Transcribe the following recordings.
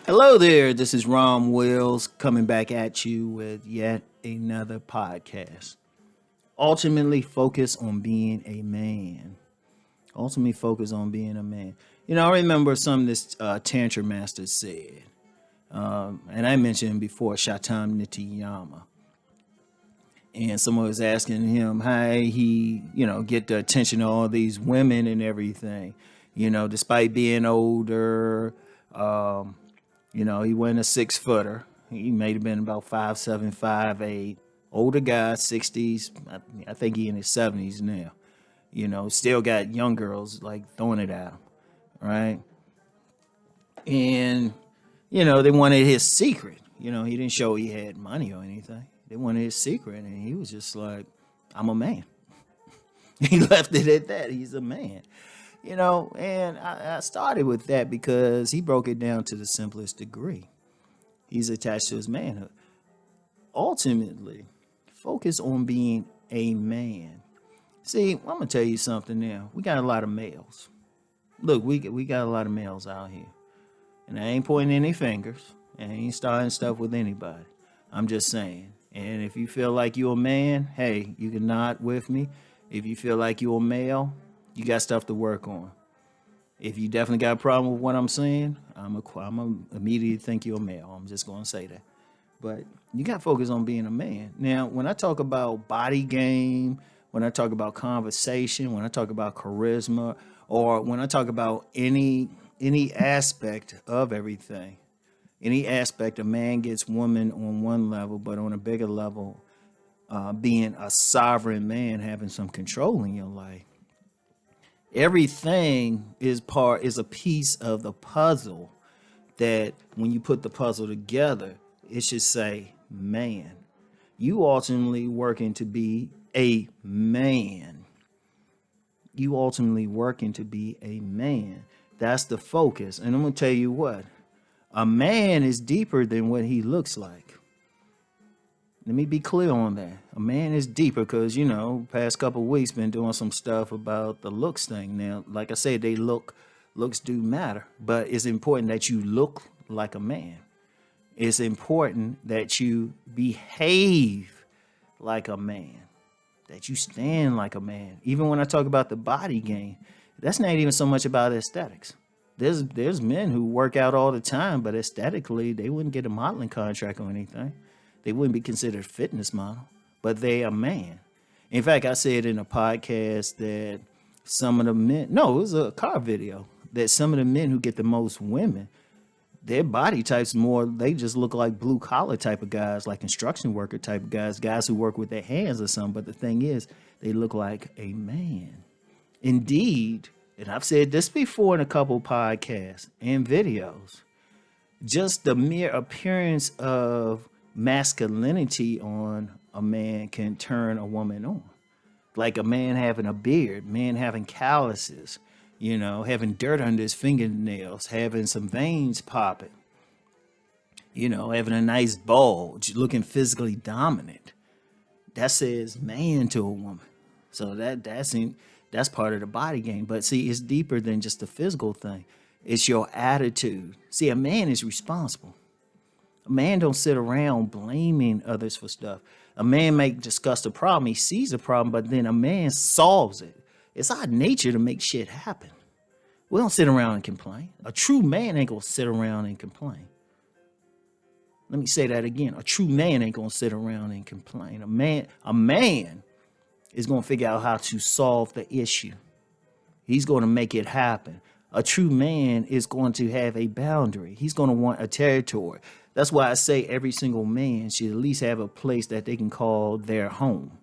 Hello there, this is Rom Wills coming back at you with yet another podcast. Ultimately, focus on being a man. Ultimately, focus on being a man. I remember something this Tantra Master said, and I mentioned before, Shatam Nitiyama. And someone was asking him how he, get the attention of all these women and everything, despite being older. He wasn't a 6-footer. He may have been about 5'7", 5'8". Older guy, 60s. I think he in his 70s now. Still got young girls like throwing it at him, right? And, they wanted his secret. He didn't show he had money or anything. They wanted his secret, and he was just like, I'm a man. He left it at that. He's a man. And I started with that because he broke it down to the simplest degree. He's attached to his manhood. Ultimately, focus on being a man. See, I'm going to tell you something now. We got a lot of males. Look, we got a lot of males out here. And I ain't pointing any fingers. And I ain't starting stuff with anybody. I'm just saying. And if you feel like you're a man, hey, you can nod with me. If you feel like you're a male, you got stuff to work on. If you definitely got a problem with what I'm saying, I'm immediately think you're a male. I'm just going to say that. But you got to focus on being a man. Now, when I talk about body game, when I talk about conversation, when I talk about charisma, or when I talk about any aspect of everything, any aspect, a man gets woman on one level, but on a bigger level, being a sovereign man, having some control in your life. Everything is a piece of the puzzle that when you put the puzzle together, it should say man. You ultimately working to be a man. You ultimately working to be a man. That's the focus. And I'm going to tell you what, a man is deeper than what he looks like. Let me be clear on that. A man is deeper because, past couple of weeks been doing some stuff about the looks thing. Now, like I said, looks do matter, but it's important that you look like a man. It's important that you behave like a man, that you stand like a man. Even when I talk about the body game, that's not even so much about aesthetics. There's men who work out all the time, but aesthetically, they wouldn't get a modeling contract or anything. They wouldn't be considered a fitness model, but they are man. In fact, I said in a podcast that some of the men, no, it was a car video, that some of the men who get the most women, their body types more, they just look like blue collar type of guys, like construction worker type of guys who work with their hands or something. But the thing is, they look like a man. Indeed, and I've said this before in a couple podcasts and videos, just the mere appearance of masculinity on a man can turn a woman on. Like a man having a beard, man having calluses, having dirt under his fingernails, having some veins popping, having a nice bulge, looking physically dominant. That says man to a woman. So that's part of the body game. But see, it's deeper than just the physical thing. It's your attitude. See, a man is responsible. A man don't sit around blaming others for stuff. A man may discuss the problem. He sees the problem, but then a man solves it. It's our nature to make shit happen. We don't sit around and complain. A true man ain't gonna sit around and complain. Let me say that again. A true man ain't gonna sit around and complain. A man is gonna figure out how to solve the issue. He's gonna make it happen. A true man is going to have a boundary. He's gonna want a territory. That's why I say every single man should at least have a place that they can call their home,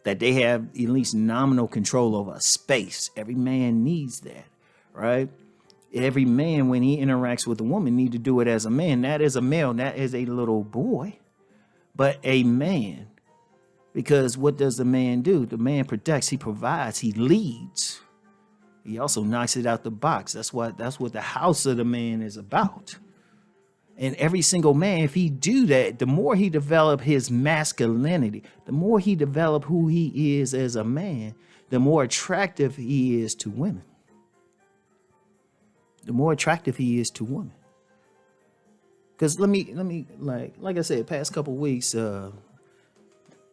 that they have at least nominal control over a space. Every man needs that, right? Every man, when he interacts with a woman, need to do it as a man. Not as a male, not as a little boy, but a man. Because what does the man do? The man protects, he provides, he leads. He also knocks it out the box. That's what the house of the man is about. And every single man, if he do that, the more he develop his masculinity, the more he develop who he is as a man, the more attractive he is to women. The more attractive he is to women. Because let me like I said, past couple weeks, a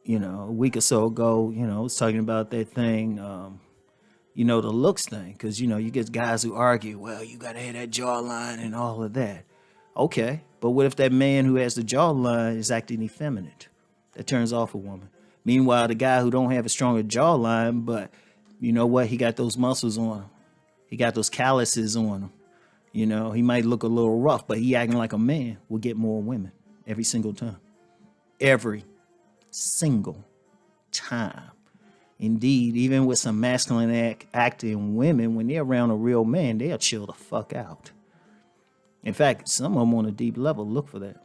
week or so ago, I was talking about that thing, the looks thing. Because you get guys who argue, well, you gotta have that jawline and all of that. Okay, but what if that man who has the jawline is acting effeminate? That turns off a woman. Meanwhile, the guy who don't have a stronger jawline, but you know what, he got those muscles on him. He got those calluses on him. He might look a little rough, but he acting like a man will get more women every single time. Every single time. Indeed, even with some masculine acting women, when they're around a real man, they'll chill the fuck out. In fact, some of them on a deep level look for that.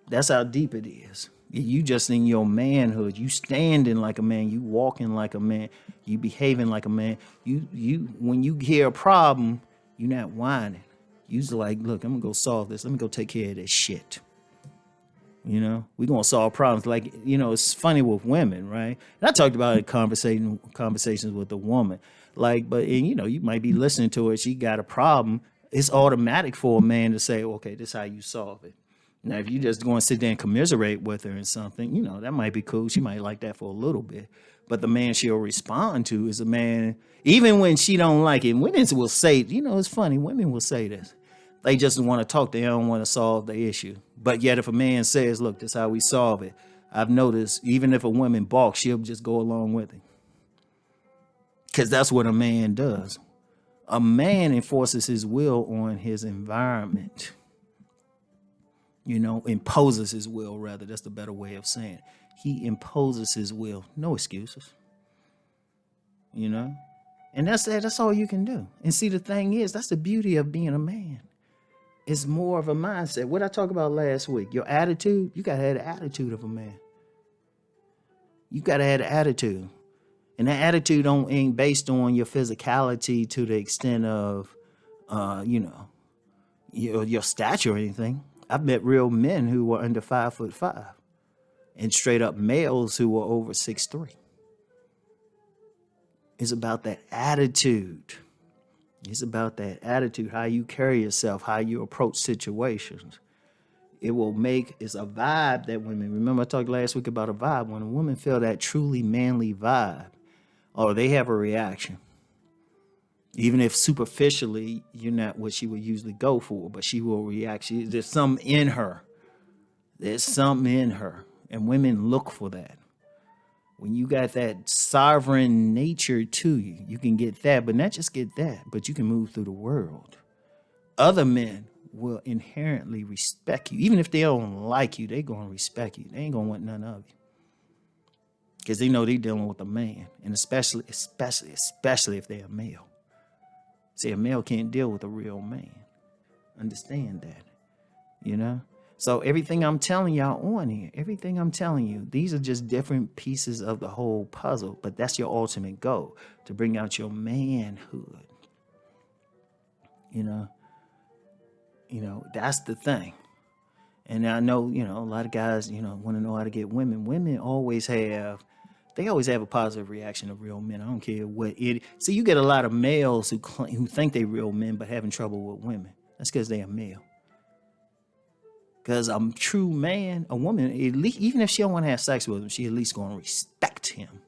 That's how deep it is. You just in your manhood. You standing like a man. You walking like a man. You behaving like a man. You when you hear a problem, you're not whining. You're like, look, I'm gonna go solve this. Let me go take care of this shit. We're gonna solve problems. Like, it's funny with women, right? And I talked about it conversations with a woman. Like, but you might be listening to her, she got a problem. It's automatic for a man to say, okay, this is how you solve it. Now, if you just go and sit there and commiserate with her and something, that might be cool. She might like that for a little bit. But the man she'll respond to is a man, even when she don't like it. Women will say, it's funny. Women will say this. They just want to talk. They don't want to solve the issue. But yet if a man says, look, this is how we solve it, I've noticed even if a woman balks, she'll just go along with it. Because that's what a man does. A man enforces his will on his environment. Imposes his will, rather. That's the better way of saying it. He imposes his will. No excuses. And that's all you can do. And see, the thing is, that's the beauty of being a man. It's more of a mindset. What I talked about last week, your attitude, you got to have the attitude of a man. You got to have the attitude. And that attitude ain't based on your physicality to the extent of, your stature or anything. I've met real men who were under 5'5", and straight up males who were over 6'3". It's about that attitude. It's about that attitude, how you carry yourself, how you approach situations. It's a vibe that women, remember I talked last week about a vibe. When a woman feel that truly manly vibe, they have a reaction. Even if superficially you're not what she would usually go for, but she will react. There's something in her. There's something in her. And women look for that. When you got that sovereign nature to you, you can get that, but not just get that, but you can move through the world. Other men will inherently respect you. Even if they don't like you, they're going to respect you. They ain't going to want none of you. Because they know they're dealing with a man. And especially if they're a male. See, a male can't deal with a real man. Understand that, So everything I'm telling y'all on here, everything I'm telling you, these are just different pieces of the whole puzzle. But that's your ultimate goal, to bring out your manhood. That's the thing. And I know, a lot of guys, want to know how to get women. Women always have a positive reaction to real men. I don't care what it. See, you get a lot of males who think they real men but having trouble with women. That's because they are male. Because a true man, a woman, at least, even if she don't want to have sex with him, she at least going to respect him.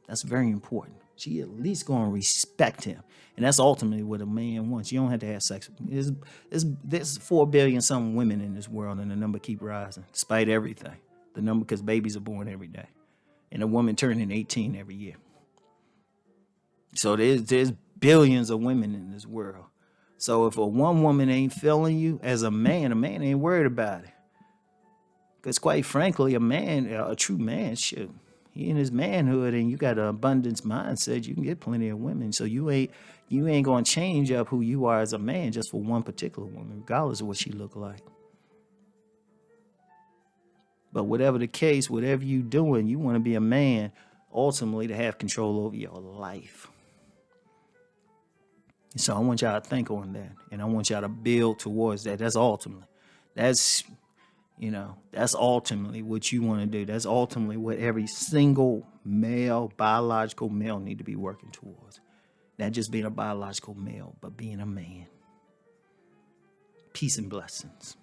That's very important. She at least going to respect him. And that's ultimately what a man wants. You don't have to have sex with him. There's 4 billion something women in this world, and the number keep rising despite everything. The number, because babies are born every day. And a woman turning 18 every year. So there's billions of women in this world. So if one woman ain't feeling you as a man ain't worried about it. Because quite frankly, a true man, shit, he in his manhood and you got an abundance mindset, you can get plenty of women. So you ain't going to change up who you are as a man just for one particular woman, regardless of what she look like. But whatever the case, whatever you doing, you want to be a man ultimately to have control over your life. So I want y'all to think on that. And I want y'all to build towards that. That's ultimately what you want to do. That's ultimately what every single male, biological male need to be working towards. Not just being a biological male, but being a man. Peace and blessings.